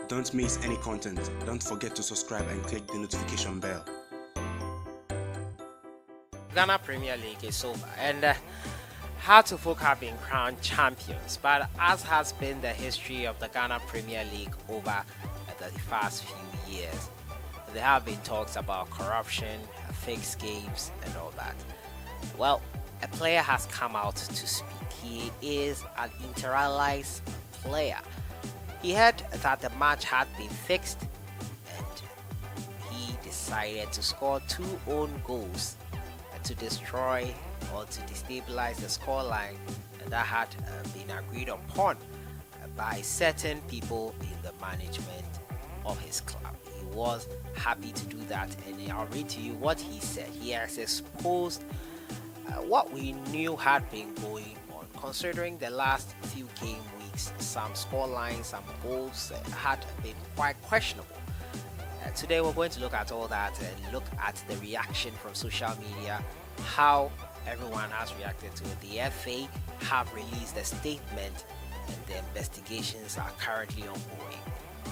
Don't miss any content. Don't forget to subscribe and click the notification bell. Ghana Premier League is over, and Hearts-of-Oak have been crowned champions. But as has been the history of the Ghana Premier League over the past few years, there have been talks about corruption, fixed games, and all that. Well, a player has come out to speak. He is an interalized player. He heard that the match had been fixed, and he decided to score 2 own goals to destroy or to destabilize the scoreline that had been agreed upon by certain people in the management of his club. He was happy to do that, and I'll read to you what he said. He has exposed what we knew had been going on, considering the last few game weeks. Some scorelines, some goals had been quite questionable. Today we're going to look at all that and look at the reaction from social media, how everyone has reacted to it. The FA have released a statement and the investigations are currently ongoing.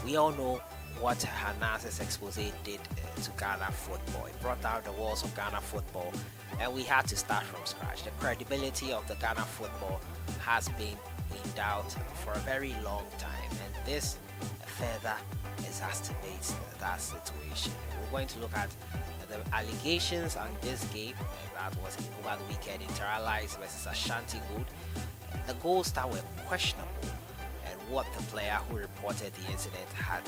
We all know what Hanas's expose did to Ghana football. It brought down the walls of Ghana football, and we had to start from scratch. The credibility of the Ghana football has been in doubt for a very long time, and this further exacerbates that situation. We're going to look at the allegations on this game that was over the weekend, Interallies versus Ashanti-Gold, the goals that were questionable, and what the player who reported the incident had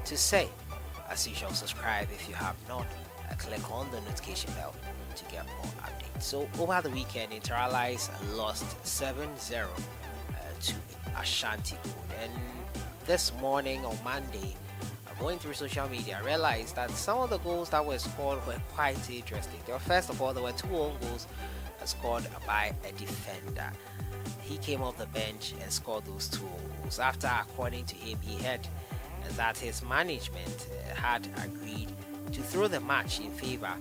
to say. As usual, subscribe if you have not, click on the notification bell to get more updates. So over the weekend, Interallies lost 7-0 to Ashanti-Gold, and this morning on Monday, going through social media, I realized that some of the goals that were scored were quite interesting. First of all, there were 2 own goals scored by a defender. He came off the bench and scored those 2 own goals after, according to him, he heard that his management had agreed to throw the match in favor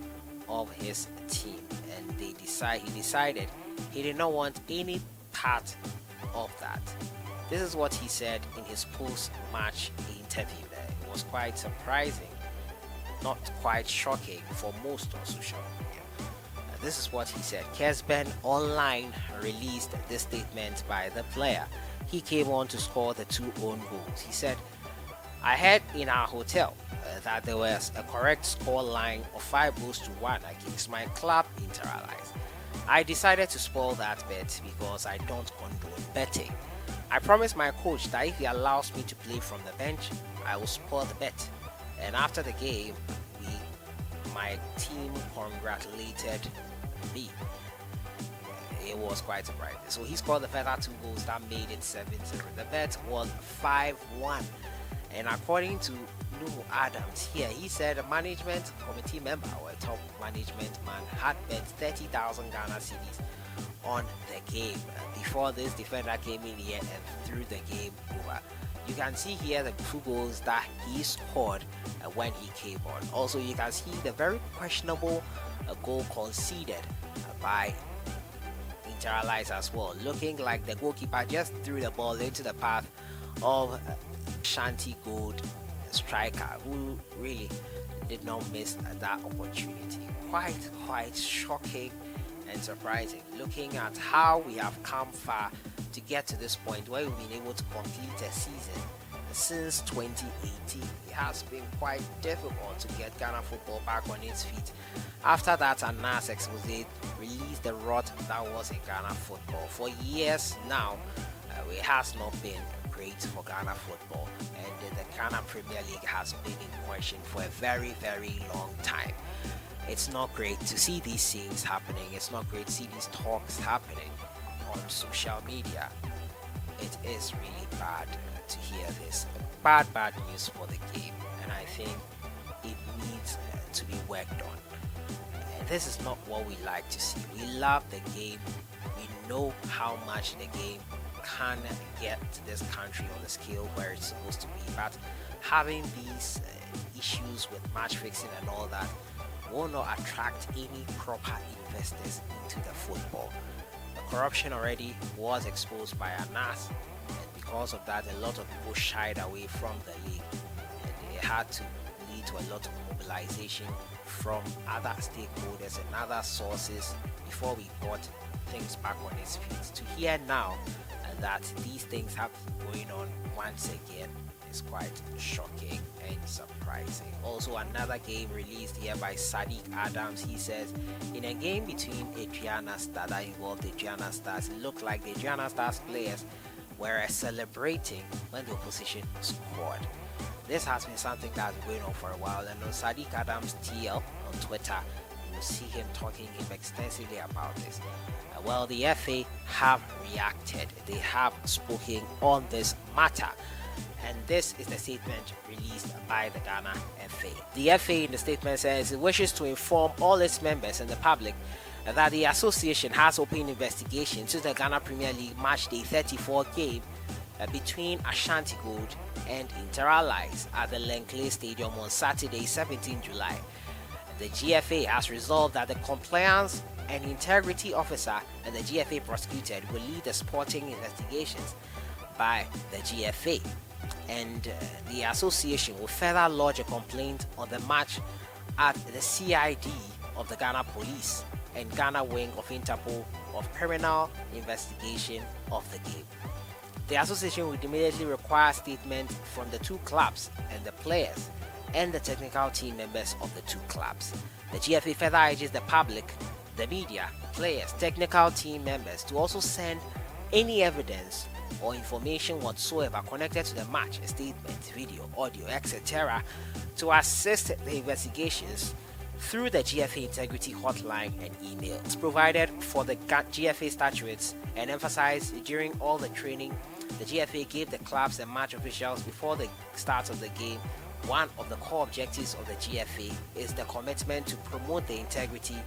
of his team, and he decided he did not want any part of that. This is what he said in his post-match interview. It was quite surprising, not quite shocking for most on social media. This is what he said. Kesben Online released this statement by the player. He came on to score the 2 own goals. He said, "I heard in our hotel that there was a correct score line of 5-1 against my club, Interallies. I decided to spoil that bet because I don't condone betting. I promised my coach that if he allows me to play from the bench, I will spoil the bet." And after the game, my team congratulated me. It was quite surprising. So he scored the further 2 goals that made it 7-0. The bet was 5-1. And according to Nuhu Adams here, he said a management committee member or a top management man had bet 30,000 Ghana cedis on the game before this defender came in here and threw the game over. You can see here the 2 goals that he scored when he came on. Also, you can see the very questionable goal conceded by Interallies as well, looking like the goalkeeper just threw the ball into the path of Ashanti-Gold striker, who really did not miss that opportunity. Quite shocking and surprising, looking at how we have come far to get to this point where we've been able to complete a season since 2018. It has been quite difficult to get Ghana football back on its feet. After that, Anas expose released the rot that was in Ghana football. For years now, it has not been great for Ghana football, and the Ghana Premier League has been in question for a very long time. It's not great to see these things happening. It's not great to see these talks happening on social media. It is really bad to hear this. Bad news for the game, and I think it needs to be worked on. This is not what we like to see. We love the game. We know how much the game can get to this country on the scale where it's supposed to be, but having these issues with match fixing and all that will not attract any proper investors into the football. The corruption already was exposed by Anas, and because of that, a lot of people shied away from the league. had to lead to a lot of mobilization from other stakeholders and other sources before we got things back on its feet. To hear now that these things have been going on once again is quite shocking and surprising. Also, another game released here by Sadiq Adams. He says, in a game between Adriana Stars that involved Adriana Stars, it looked like the Adriana Stars players were celebrating when the opposition scored. This has been something that's been going on for a while, and on Sadiq Adams TL on Twitter, you will see him talking extensively about this. Well, the FA have reacted. They have spoken on this matter. And this is the statement released by the Ghana FA. The FA in the statement says it wishes to inform all its members and the public that the association has opened investigation to the Ghana Premier League Match Day 34 game between Ashgold and Ndal at the Lenkley Stadium on Saturday, 17 July. The GFA has resolved that the compliance and integrity officer and the GFA prosecuted will lead the sporting investigations by the GFA, and the association will further lodge a complaint on the match at the CID of the Ghana Police and Ghana Wing of Interpol of criminal investigation of the game. The association will immediately require a statement from the two clubs and the players and the technical team members of the two clubs. The GFA further urges the public, the media, players, technical team members to also send any evidence or information whatsoever connected to the match, a statement, video, audio, etc., to assist the investigations through the GFA Integrity Hotline and emails provided for the GFA statutes, and emphasized during all the training the GFA gave the clubs and match officials before the start of the game. One of the core objectives of the GFA is the commitment to promote the integrity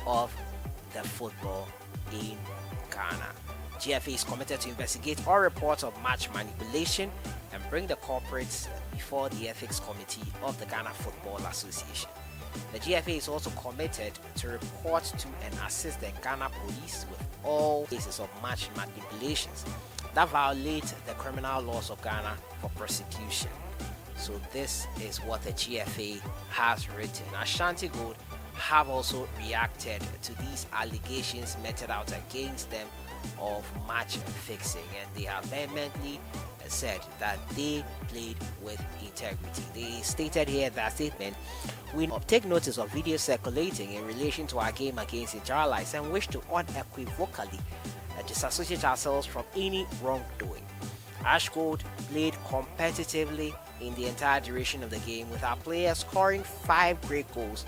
of the football in Ghana. GFA is committed to investigate all reports of match manipulation and bring the culprits before the Ethics Committee of the Ghana Football Association. The GFA is also committed to report to and assist the Ghana Police with all cases of match manipulations that violate the criminal laws of Ghana for prosecution. So this is what the GFA has written. Ashanti Gold have also reacted to these allegations meted out against them of match fixing, and they have vehemently said that they played with integrity. They stated here in that statement, we take notice of videos circulating in relation to our game against Ndal and wish to unequivocally disassociate ourselves from any wrongdoing. Ashgold played competitively in the entire duration of the game, with our players scoring 5 great goals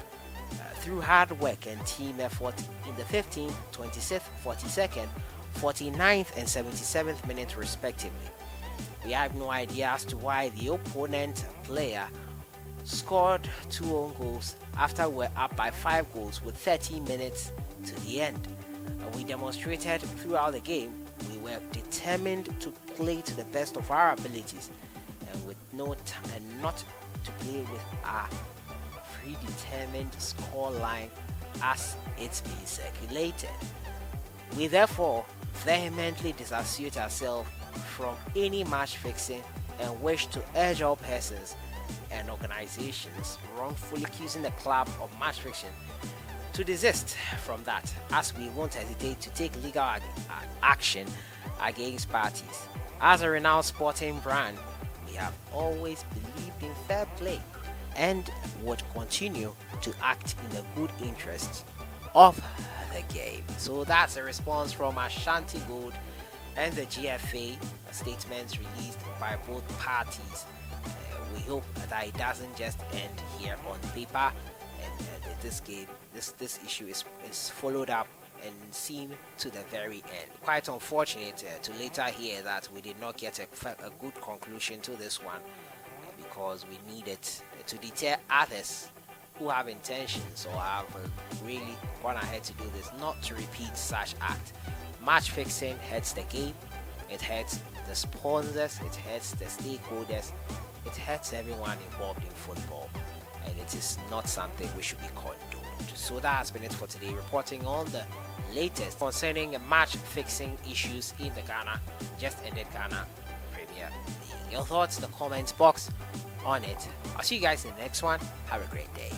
through hard work and team effort in the 15th, 26th, 42nd, 49th and 77th minutes respectively. We have no idea as to why the opponent player scored 2 own goals after we were up by 5 goals with 30 minutes to the end. We demonstrated throughout the game we were determined to play to the best of our abilities and with not to play with our predetermined score line as it's being circulated. We therefore vehemently disassociate ourselves from any match fixing and wish to urge all persons and organizations wrongfully accusing the club of match fixing to desist from that, as we won't hesitate to take legal action against parties. As a renowned sporting brand, we have always believed in fair play and would continue to act in the good interests of the game. So that's a response from Ashanti Gold and the GFA, statements released by both parties. We hope that it doesn't just end here on paper, and this game, this issue is followed up and seen to the very end. Quite unfortunate to later hear that we did not get a good conclusion to this one, because we needed to deter others who have intentions or have really gone ahead to do this not to repeat such act. Match fixing hurts the game, it hurts the sponsors, it hurts the stakeholders, it hurts everyone involved in football, and it is not something we should be condoned. So that has been it for today, reporting on the latest concerning match fixing issues in the just ended Ghana Premier League. Your thoughts in the comments box. on it. I'll see you guys in the next one. Have a great day.